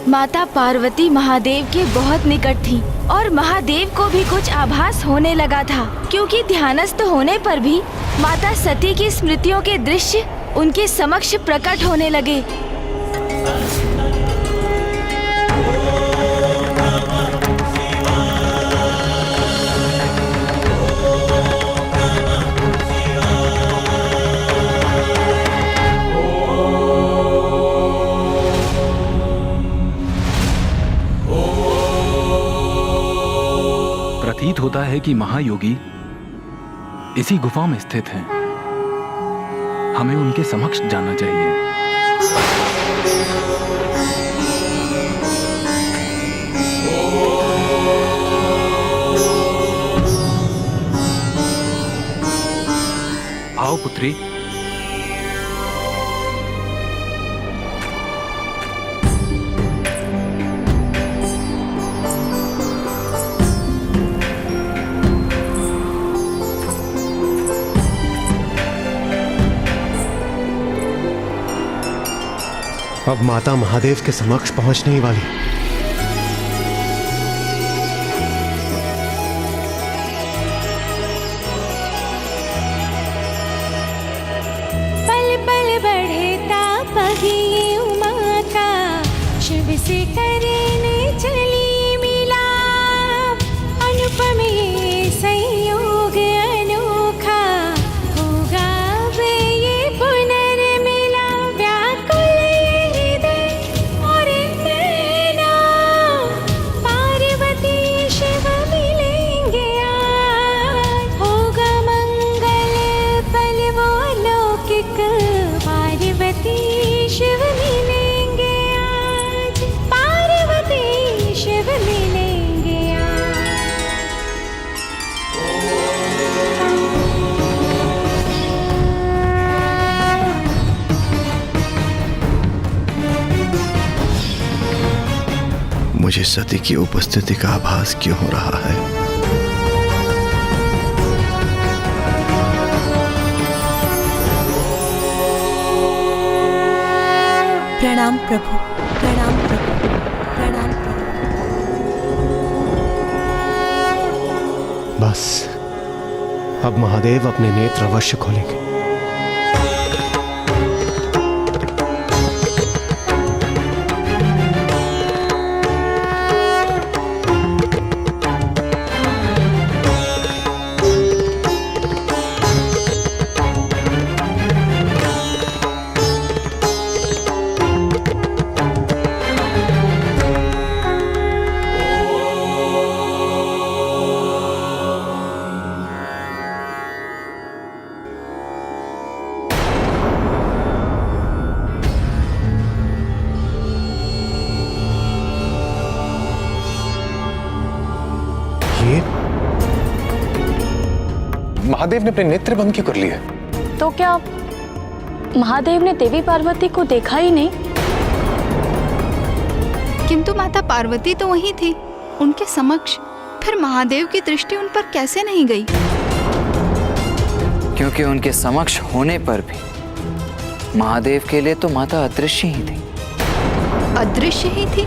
माता पार्वती महादेव के बहुत निकट थी और महादेव को भी कुछ आभास होने लगा था, क्योंकि ध्यानस्थ होने पर भी माता सती की स्मृतियों के दृश्य उनके समक्ष प्रकट होने लगे। प्रतीत होता है कि महायोगी इसी गुफा में स्थित हैं। हमें उनके समक्ष जाना चाहिए। आओ पुत्री। अब माता महादेव के समक्ष पहुंचने ही वाली। पल पल बढ़े ताप ही उमा का, शिव से करने चली मिलाप। अनुपम ये संयोग अनोखा, होगा अब ये पुनर्मिलाप। व्याकुल हृदय और नैना, पार्वती शिव मिलेंगे आज। होगा मंगल फल वो अलौकिक, पार्वती शिव मिलेंगे आज। पार्वती शिव मिलेंगे आज। मुझे सती की उपस्थिति का आभास क्यों हो रहा है? प्रणाम प्रभु, प्रणाम प्रभु, प्रणाम प्रभु। बस अब महादेव अपने नेत्र अवश्य खोलेंगे। महादेव ने अपने नेत्र बंद क्यों कर लिए? तो क्या महादेव ने देवी पार्वती को देखा ही नहीं? किंतु माता पार्वती तो वहीं थी उनके समक्ष, फिर महादेव की दृष्टि उन पर कैसे नहीं गई? क्योंकि उनके समक्ष होने पर भी महादेव के लिए तो माता अदृश्य ही थी। अदृश्य ही थी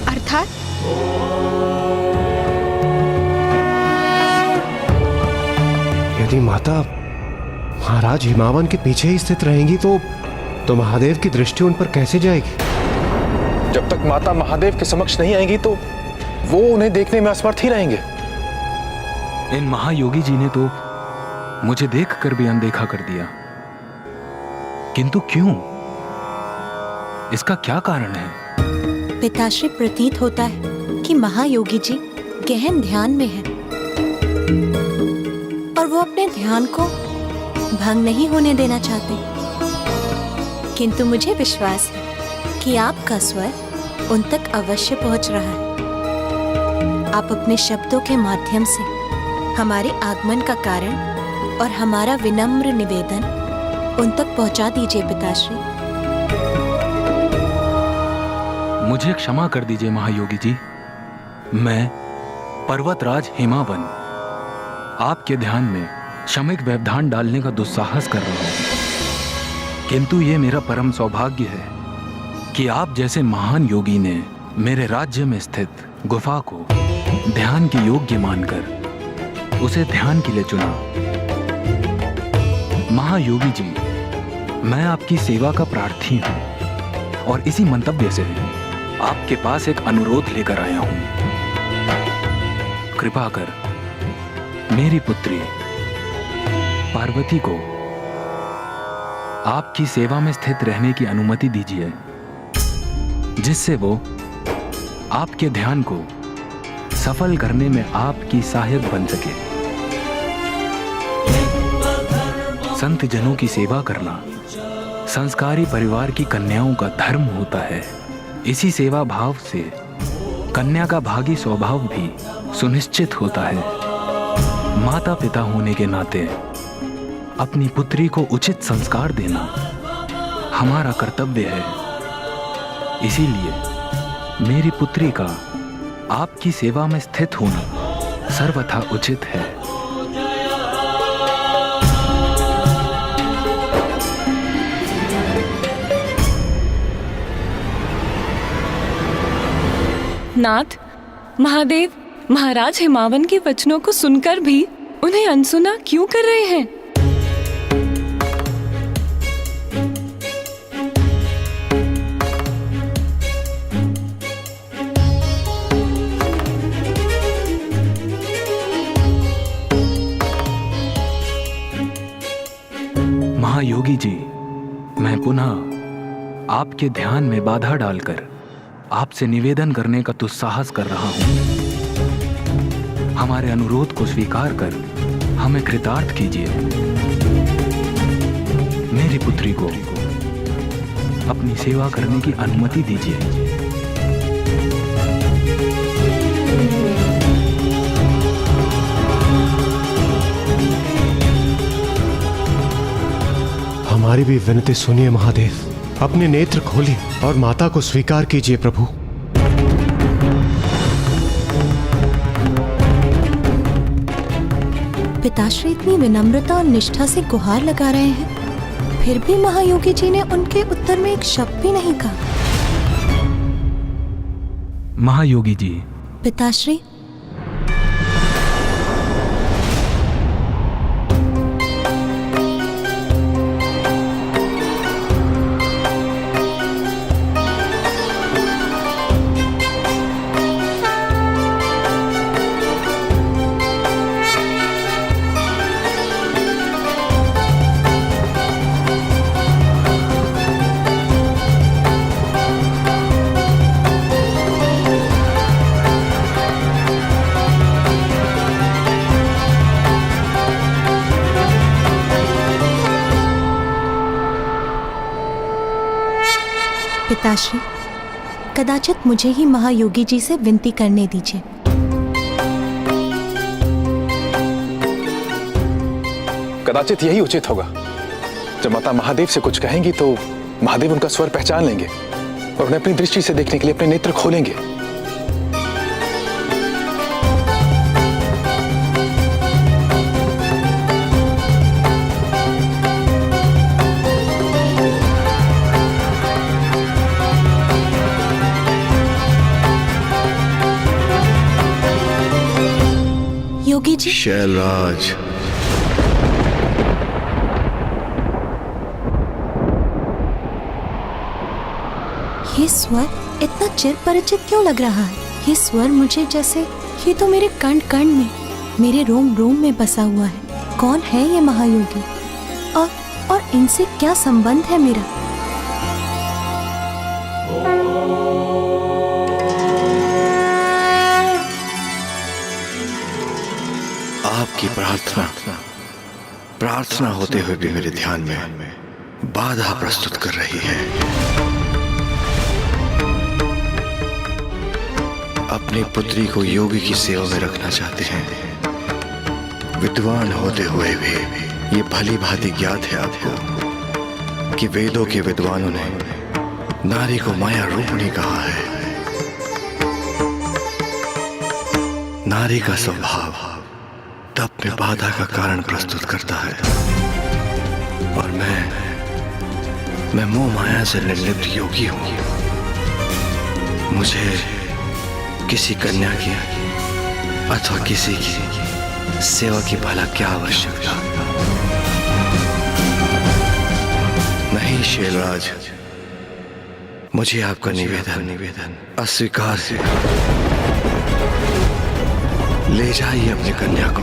अर्थात? यदि माता महाराज हिमावन के पीछे ही स्थित रहेंगी तो महादेव की दृष्टि उन पर कैसे जाएगी? जब तक माता महादेव के समक्ष नहीं आएंगी तो वो उन्हें देखने में असमर्थ ही रहेंगे। इन महायोगी जी ने तो मुझे देखकर भी अनदेखा कर दिया, किंतु क्यों? इसका क्या कारण है? पिताश्री, प्रतीत होता है कि महायोगी जी गहन ध्यान में हैं और वो अपने ध्यान को भंग नहीं होने देना चाहते। किंतु मुझे विश्वास है कि आपका स्वर उन तक अवश्य पहुंच रहा है। आप अपने शब्दों के माध्यम से हमारे आगमन का कारण और हमारा विनम्र निवेदन उन तक पहुंचा दीजिए पिताश्री। मुझे क्षमा कर दीजिए महायोगी जी। मैं पर्वतराज हिमावन आपके ध्यान में शमिक व्यवधान डालने का दुस्साहस कर रहा हूं, किंतु ये मेरा परम सौभाग्य है कि आप जैसे महान योगी ने मेरे राज्य में स्थित गुफा को ध्यान के योग्य मानकर उसे ध्यान के लिए चुना। महायोगी जी, मैं आपकी सेवा का प्रार्थी हूं और इसी मंतव्य से आपके पास एक अनुरोध लेकर आया हूं। कृपा कर मेरी पुत्री पार्वती को आपकी सेवा में स्थित रहने की अनुमति दीजिए, जिससे वो आपके ध्यान को सफल करने में आपकी सहायक बन सके। संत जनों की सेवा करना संस्कारी परिवार की कन्याओं का धर्म होता है। इसी सेवा भाव से कन्या का भागी स्वभाव भी सुनिश्चित होता है। माता पिता होने के नाते अपनी पुत्री को उचित संस्कार देना हमारा कर्तव्य है। इसीलिए मेरी पुत्री का आपकी सेवा में स्थित होना सर्वथा उचित है। नाथ, महादेव महाराज हिमावन के वचनों को सुनकर भी उन्हें अनसुना क्यों कर रहे हैं? महायोगी जी, मैं पुनः आपके ध्यान में बाधा डालकर आपसे निवेदन करने का दुस्साहस कर रहा हूं। हमारे अनुरोध को स्वीकार कर हमें कृतार्थ कीजिए। मेरी पुत्री को अपनी सेवा करने की अनुमति दीजिए। हमारी भी विनती सुनिए महादेव, अपने नेत्र खोलिए और माता को स्वीकार कीजिए प्रभु। पिताश्री इतनी विनम्रता और निष्ठा से गुहार लगा रहे हैं, फिर भी महायोगी जी ने उनके उत्तर में एक शब्द भी नहीं कहा। महायोगी जी, पिताश्री, पिताश्री, कदाचित मुझे ही महायोगी जी से विनती करने दीजिए। कदाचित यही उचित होगा। जब माता महादेव से कुछ कहेंगी तो महादेव उनका स्वर पहचान लेंगे और उन्हें अपनी दृष्टि से देखने के लिए अपने नेत्र खोलेंगे। योगी जी, शैलराज, ये स्वर इतना चिर परिचित क्यों लग रहा है? ये स्वर मुझे जैसे ये तो मेरे कण कण में, मेरे रोम रोम में बसा हुआ है। कौन है ये महायोगी और इनसे क्या संबंध है मेरा? आपकी प्रार्थना होते हुए भी मेरे ध्यान में बाधा प्रस्तुत कर रही है। अपनी पुत्री को योगी की सेवा में रखना चाहते हैं। विद्वान होते हुए भी ये भली भांति ज्ञात है आपको कि वेदों के विद्वानों ने नारी को माया रूपणी कहा है। नारी का स्वभाव तप में बाधा का कारण प्रस्तुत करता है और मैं मोह माया से निर्लिप्त योगी हूं। मुझे किसी कन्या की अथवा किसी की सेवा की भला क्या आवश्यकता। नहीं शैलराज, मुझे आपका निवेदन अस्वीकार है। ले जाइए अपनी कन्या को,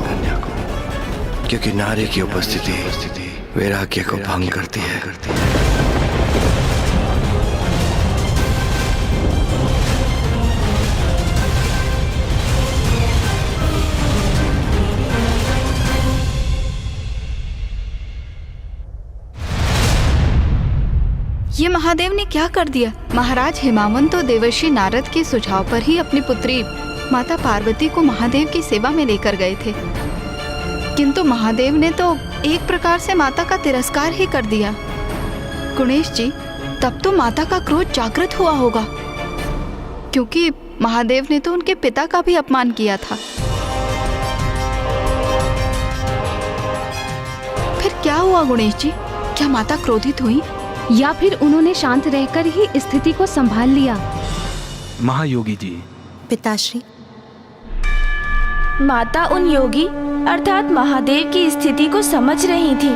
क्योंकि नारी की उपस्थिति वैराग्य को भंग करती है। ये महादेव ने क्या कर दिया? महाराज हिमावंत तो देवर्षि नारद के सुझाव पर ही अपनी पुत्री माता पार्वती को महादेव की सेवा में लेकर गए थे, किंतु महादेव ने तो एक प्रकार से माता का तिरस्कार ही कर दिया। गुणेश जी, तब तो माता का क्रोध जागृत हुआ होगा, क्योंकि महादेव ने तो उनके पिता का भी अपमान किया था। फिर क्या हुआ गुणेश जी? क्या माता क्रोधित हुई या फिर उन्होंने शांत रहकर ही स्थिति को संभाल लिया? महायोगी जी, पिताश्री, माता उन योगी अर्थात महादेव की स्थिति को समझ रही थी,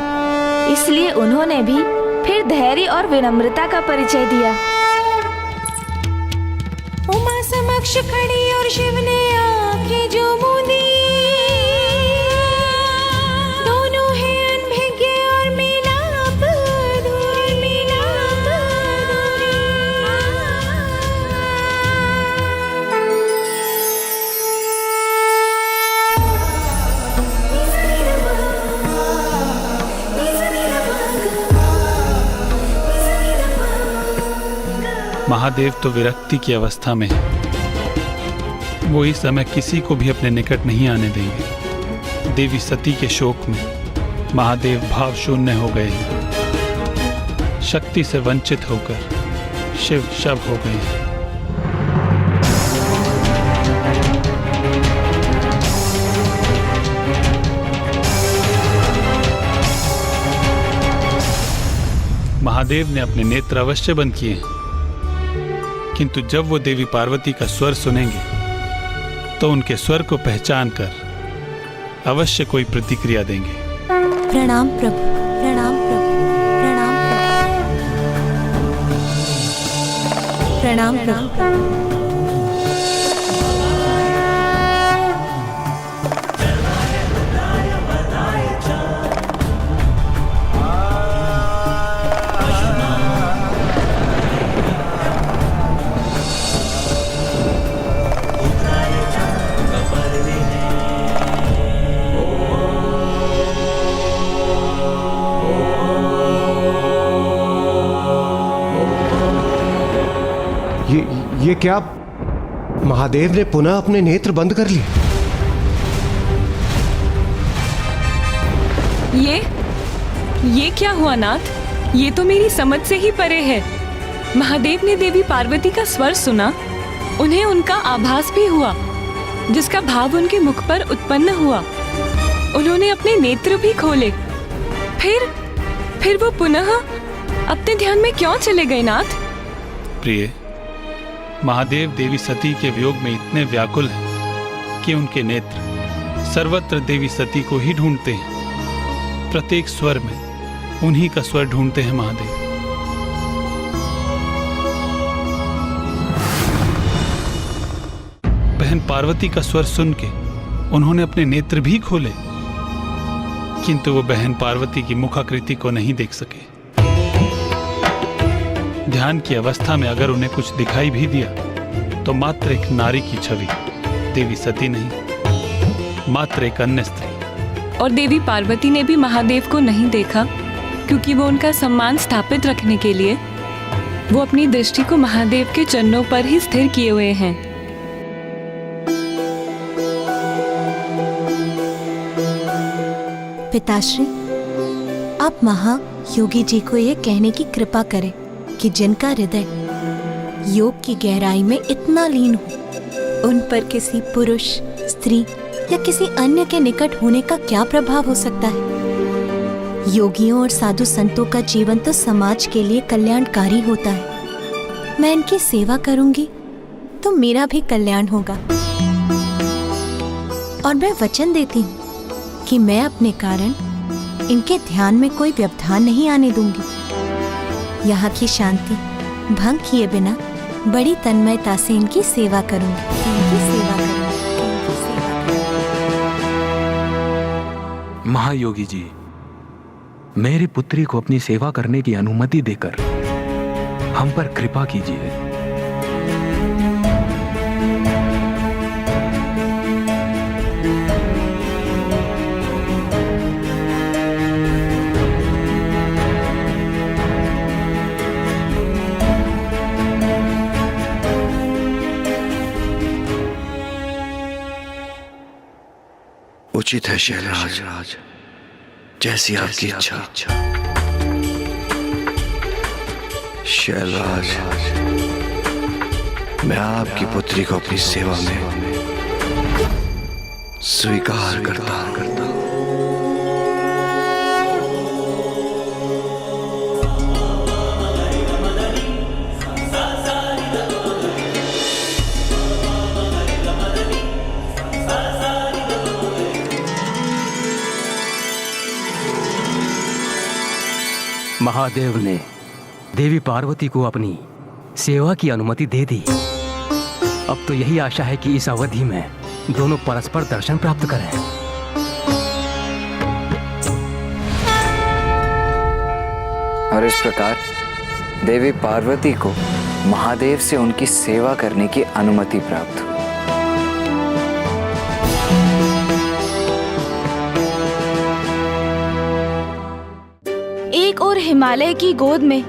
इसलिए उन्होंने भी फिर धैर्य और विनम्रता का परिचय दिया। उमा समक्ष खड़ी और शिव ने आंखें जो मूंदी, दोनों हैं अनभिज्ञ और मिलाप अधूरी। महादेव तो विरक्ति की अवस्था में है। वो इस समय किसी को भी अपने निकट नहीं आने देंगे। देवी सती के शोक में महादेव भाव शून्य हो गए हैं। शक्ति से वंचित होकर शिव शव हो गए हैं। महादेव ने अपने नेत्र अवश्य बंद किए हैं, किंतु जब वो देवी पार्वती का स्वर सुनेंगे तो उनके स्वर को पहचान कर अवश्य कोई प्रतिक्रिया देंगे। प्रणाम प्रभु, प्रणाम प्रभु, प्रणाम प्रभु, प्रणाम प्रभु। ये क्या? महादेव ने पुनः अपने नेत्र बंद कर लिए। ये क्या हुआ नाथ? ये तो मेरी समझ से ही परे है। महादेव ने देवी पार्वती का स्वर सुना, उन्हें उनका आभास भी हुआ, जिसका भाव उनके मुख पर उत्पन्न हुआ। उन्होंने अपने नेत्र भी खोले, फिर वो पुनः अपने ध्यान में क्यों चले गए नाथ? प्रिय, महादेव देवी सती के वियोग में इतने व्याकुल हैं कि उनके नेत्र सर्वत्र देवी सती को ही ढूंढते हैं। प्रत्येक स्वर में उन्हीं का स्वर ढूंढते हैं महादेव। बहन पार्वती का स्वर सुन के उन्होंने अपने नेत्र भी खोले, किंतु वो बहन पार्वती की मुखाकृति को नहीं देख सके। ध्यान की अवस्था में अगर उन्हें कुछ दिखाई भी दिया तो मात्र एक नारी की छवि, देवी सती नहीं, मात्र एक अन्य स्त्री। और देवी पार्वती ने भी महादेव को नहीं देखा, क्योंकि वो उनका सम्मान स्थापित रखने के लिए वो अपनी दृष्टि को महादेव के चरणों पर ही स्थिर किए हुए हैं। पिताश्री, आप महायोगी जी को ये कहने की कृपा करें कि जिनका हृदय योग की गहराई में इतना लीन हो, उन पर किसी पुरुष, स्त्री या किसी अन्य के निकट होने का क्या प्रभाव हो सकता है। योगियों और साधु संतों का जीवन तो समाज के लिए कल्याणकारी होता है। मैं इनकी सेवा करूंगी तो मेरा भी कल्याण होगा। और मैं वचन देती हूँ कि मैं अपने कारण इनके ध्यान में कोई व्यवधान नहीं आने दूंगी। यहाँ की शांति भंग किए बिना बड़ी तन्मयता से इनकी सेवा करूंगी। महायोगी जी, मेरी पुत्री को अपनी सेवा करने की अनुमति देकर हम पर कृपा कीजिए। उचित है शैलराज, जैसी आपकी इच्छा। शैलराज, मैं आपकी पुत्री को अपनी सेवा में स्वीकार करता हूं। महादेव ने देवी पार्वती को अपनी सेवा की अनुमति दे दी। अब तो यही आशा है कि इस अवधि में दोनों परस्पर दर्शन प्राप्त करें। और इस प्रकार देवी पार्वती को महादेव से उनकी सेवा करने की अनुमति प्राप्त हुई। एक और हिमालय की गोद में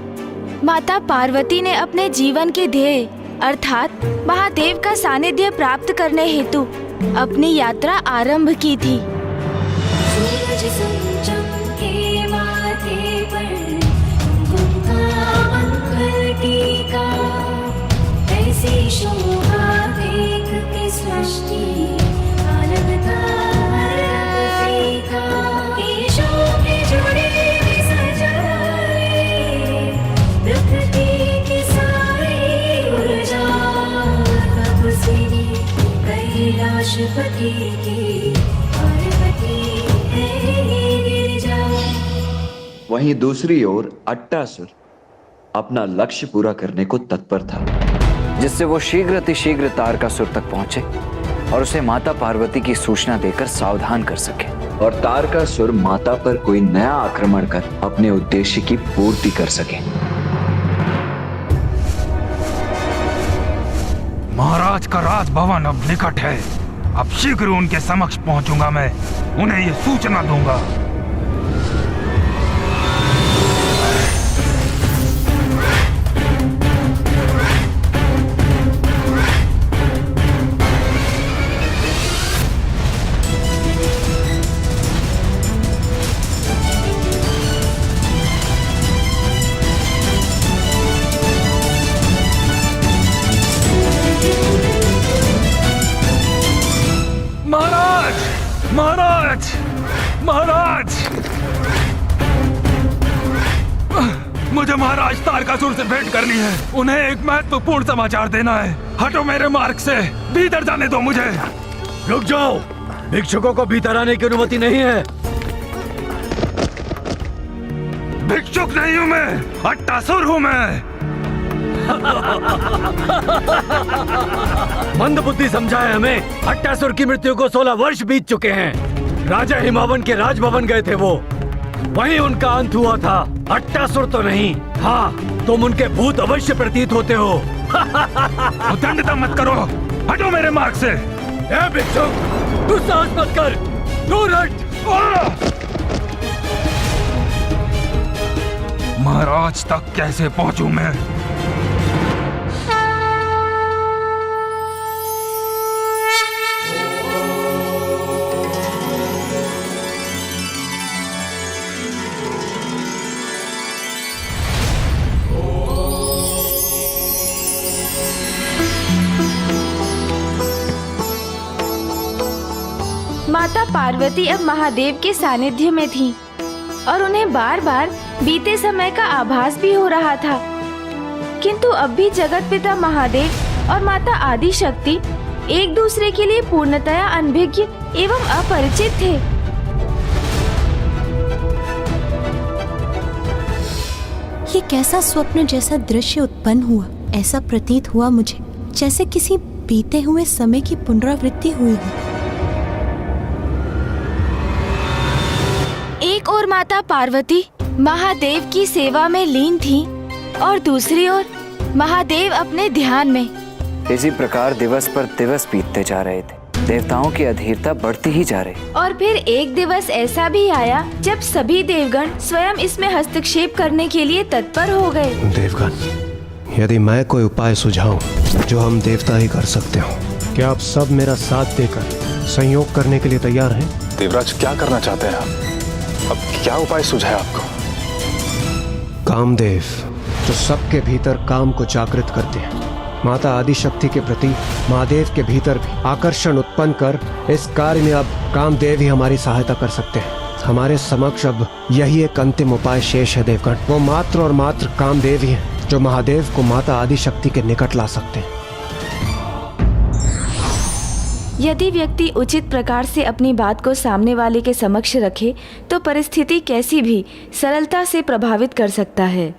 माता पार्वती ने अपने जीवन के ध्येय अर्थात महादेव का सानिध्य प्राप्त करने हेतु अपनी यात्रा आरंभ की थी। वहीं दूसरी ओर अट्टासुर अपना लक्ष्य पूरा करने को तत्पर था, जिससे वो शीघ्र तारकासुर तक पहुंचे और उसे माता पार्वती की सूचना देकर सावधान कर सके। और तारकासुर माता पर कोई नया आक्रमण कर अपने उद्देश्य की पूर्ति कर सके। महाराज का राजभवन अब निकट है। अब शीघ्र उनके समक्ष पहुंचूंगा मैं, उन्हें ये सूचना दूंगा। महाराज, मुझे महाराज तारकासुर से भेंट करनी है। उन्हें एक महत्वपूर्ण समाचार देना है। हटो मेरे मार्ग से, भीतर जाने दो मुझे। रुक जाओ, भिक्षुकों को भीतर आने की अनुमति नहीं है। भिक्षुक नहीं हूँ मैं, अट्टासुर हूँ मैं। मंदबुद्धि समझाए हमें। अट्टासुर की मृत्यु को 16 वर्ष बीत चुके हैं। राजा हिमावन के राजभवन गए थे वो, वहीं उनका अंत हुआ था। अट्टासुर तो नहीं। हाँ, तुम उनके भूत अवश्य प्रतीत होते हो। उद्दंडता मत करो, हटो मेरे मार्ग से। ए भिक्षुक, तू साहस मत कर, दूर हट। महाराज तक कैसे पहुंचूं मैं? माता पार्वती अब महादेव के सानिध्य में थी और उन्हें बार बार बीते समय का आभास भी हो रहा था। किंतु अब भी जगत पिता महादेव और माता आदि शक्ति एक दूसरे के लिए पूर्णतया अनभिज्ञ एवं अपरिचित थे। ये कैसा स्वप्न जैसा दृश्य उत्पन्न हुआ। ऐसा प्रतीत हुआ मुझे जैसे किसी बीते हुए समय की पुनरावृत्ति हुई हो। एक ओर माता पार्वती महादेव की सेवा में लीन थी और दूसरी ओर महादेव अपने ध्यान में। इसी प्रकार दिवस पर दिवस बीतते जा रहे थे। देवताओं की अधीरता बढ़ती ही जा रही। और फिर एक दिवस ऐसा भी आया जब सभी देवगण स्वयं इसमें हस्तक्षेप करने के लिए तत्पर हो गए। देवगण, यदि मैं कोई उपाय सुझाऊं जो हम देवता ही कर सकते हो, क्या आप सब मेरा साथ देकर सहयोग करने के लिए तैयार हैं? देवराज, क्या करना चाहते हैं आप? अब क्या उपाय सुझाए आपको? कामदेव, जो सबके भीतर काम को जागृत करते हैं, माता आदि शक्ति के प्रति महादेव के भीतर भी आकर्षण उत्पन्न कर इस कार्य में अब कामदेव ही हमारी सहायता कर सकते हैं। हमारे समक्ष अब यही एक अंतिम उपाय शेष है देवगण। वो मात्र और मात्र कामदेव ही हैं जो महादेव को माता आदि शक्ति के निकट ला सकते हैं। यदि व्यक्ति उचित प्रकार से अपनी बात को सामने वाले के समक्ष रखे तो परिस्थिति कैसी भी सरलता से प्रभावित कर सकता है।